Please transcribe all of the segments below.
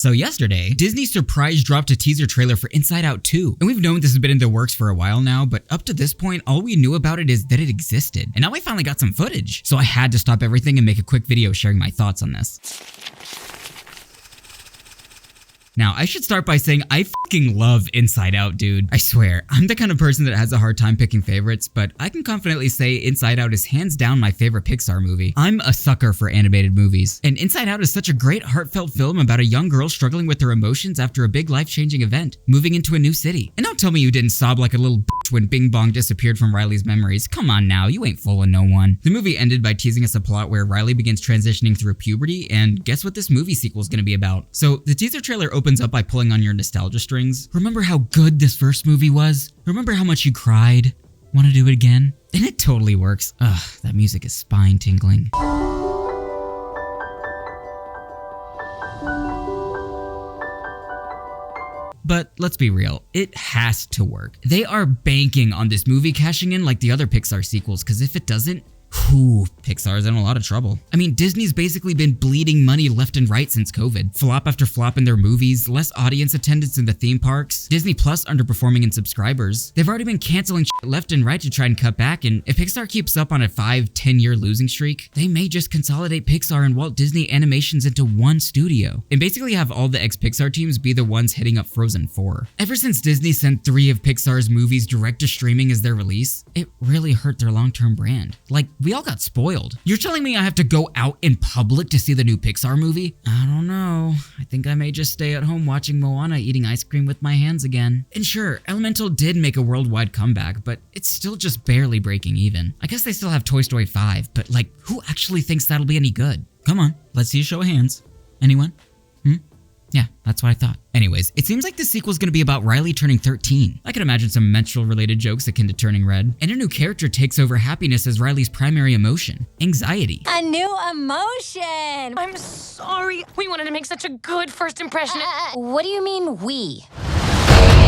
So yesterday, Disney surprise dropped a teaser trailer for Inside Out 2. And we've known this has been in the works for a while now, but up to this point, all we knew about it is that it existed. And now I finally got some footage. So I had to stop everything and make a quick video sharing my thoughts on this. Now, I should start by saying I fucking love Inside Out, dude. I swear, I'm the kind of person that has a hard time picking favorites, but I can confidently say Inside Out is hands down my favorite Pixar movie. I'm a sucker for animated movies, and Inside Out is such a great heartfelt film about a young girl struggling with her emotions after a big life-changing event, moving into a new city. And don't tell me you didn't sob like a little bitch when Bing Bong disappeared from Riley's memories. Come on now, you ain't fooling no one. The movie ended by teasing us a plot where Riley begins transitioning through puberty, and guess what this movie sequel is gonna be about? So the teaser trailer opens up by pulling on your nostalgia strings. Remember how good this first movie was? Remember how much you cried? Want to do it again? And it totally works. Ugh, that music is spine-tingling. But let's be real, it has to work. They are banking on this movie cashing in like the other Pixar sequels, because if it doesn't, Pixar's in a lot of trouble. I mean, Disney's basically been bleeding money left and right since COVID. Flop after flop in their movies, less audience attendance in the theme parks, Disney Plus underperforming in subscribers. They've already been canceling shit left and right to try and cut back, and if Pixar keeps up on a 5-10 year losing streak, they may just consolidate Pixar and Walt Disney Animations into one studio, and basically have all the ex-Pixar teams be the ones heading up Frozen 4. Ever since Disney sent 3 of Pixar's movies direct to streaming as their release, it really hurt their long-term brand. Like, we all got spoiled. You're telling me I have to go out in public to see the new Pixar movie? I don't know. I think I may just stay at home watching Moana eating ice cream with my hands again. And sure, Elemental did make a worldwide comeback, but it's still just barely breaking even. I guess they still have Toy Story 5, but like, who actually thinks that'll be any good? Come on, let's see a show of hands. Anyone? Yeah, that's what I thought. Anyways, it seems like the sequel's gonna be about Riley turning 13. I can imagine some menstrual-related jokes akin to turning red. And a new character takes over happiness as Riley's primary emotion, anxiety. A new emotion! I'm sorry. We wanted to make such a good first impression. What do you mean, we?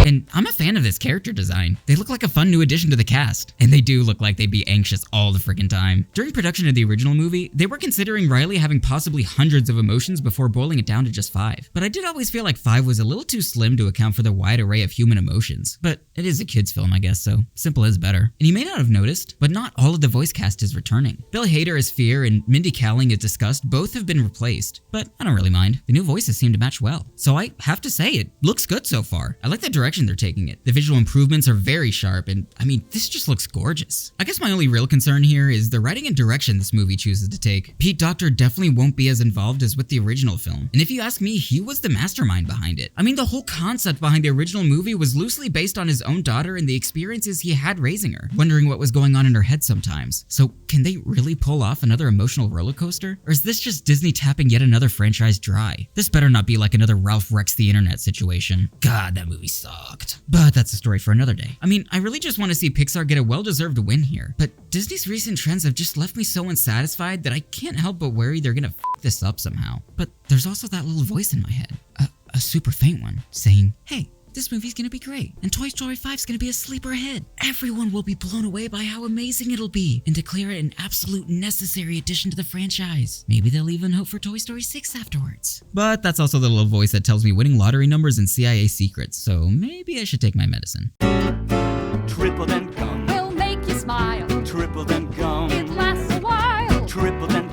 And I'm a fan of this character design. They look like a fun new addition to the cast. And they do look like they'd be anxious all the freaking time. During production of the original movie, they were considering Riley having possibly hundreds of emotions before boiling it down to just 5. But I did always feel like 5 was a little too slim to account for the wide array of human emotions. But it is a kid's film, I guess, so simple is better. And you may not have noticed, but not all of the voice cast is returning. Bill Hader as Fear and Mindy Kaling as Disgust both have been replaced, but I don't really mind. The new voices seem to match well. So I have to say, it looks good so far. I like the direction they're taking it. The visual improvements are very sharp, and I mean, this just looks gorgeous. I guess my only real concern here is the writing and direction this movie chooses to take. Pete Docter definitely won't be as involved as with the original film, and if you ask me, he was the mastermind behind it. I mean, the whole concept behind the original movie was loosely based on his own daughter and the experiences he had raising her, wondering what was going on in her head sometimes. So can they really pull off another emotional roller coaster? Or is this just Disney tapping yet another franchise dry? This better not be like another Ralph Wrecks the Internet situation. God, that movie sucked. But that's a story for another day. I mean, I really just want to see Pixar get a well-deserved win here, but Disney's recent trends have just left me so unsatisfied that I can't help but worry they're gonna f this up somehow. But there's also that little voice in my head, a super faint one, saying, hey, this movie's gonna be great, and Toy Story 5's gonna be a sleeper hit. Everyone will be blown away by how amazing it'll be, and declare it an absolute necessary addition to the franchise. Maybe they'll even hope for Toy Story 6 afterwards. But that's also the little voice that tells me winning lottery numbers and CIA secrets, so maybe I should take my medicine. Triple then gum We'll make you smile. Triple then gum It lasts a while. Triple then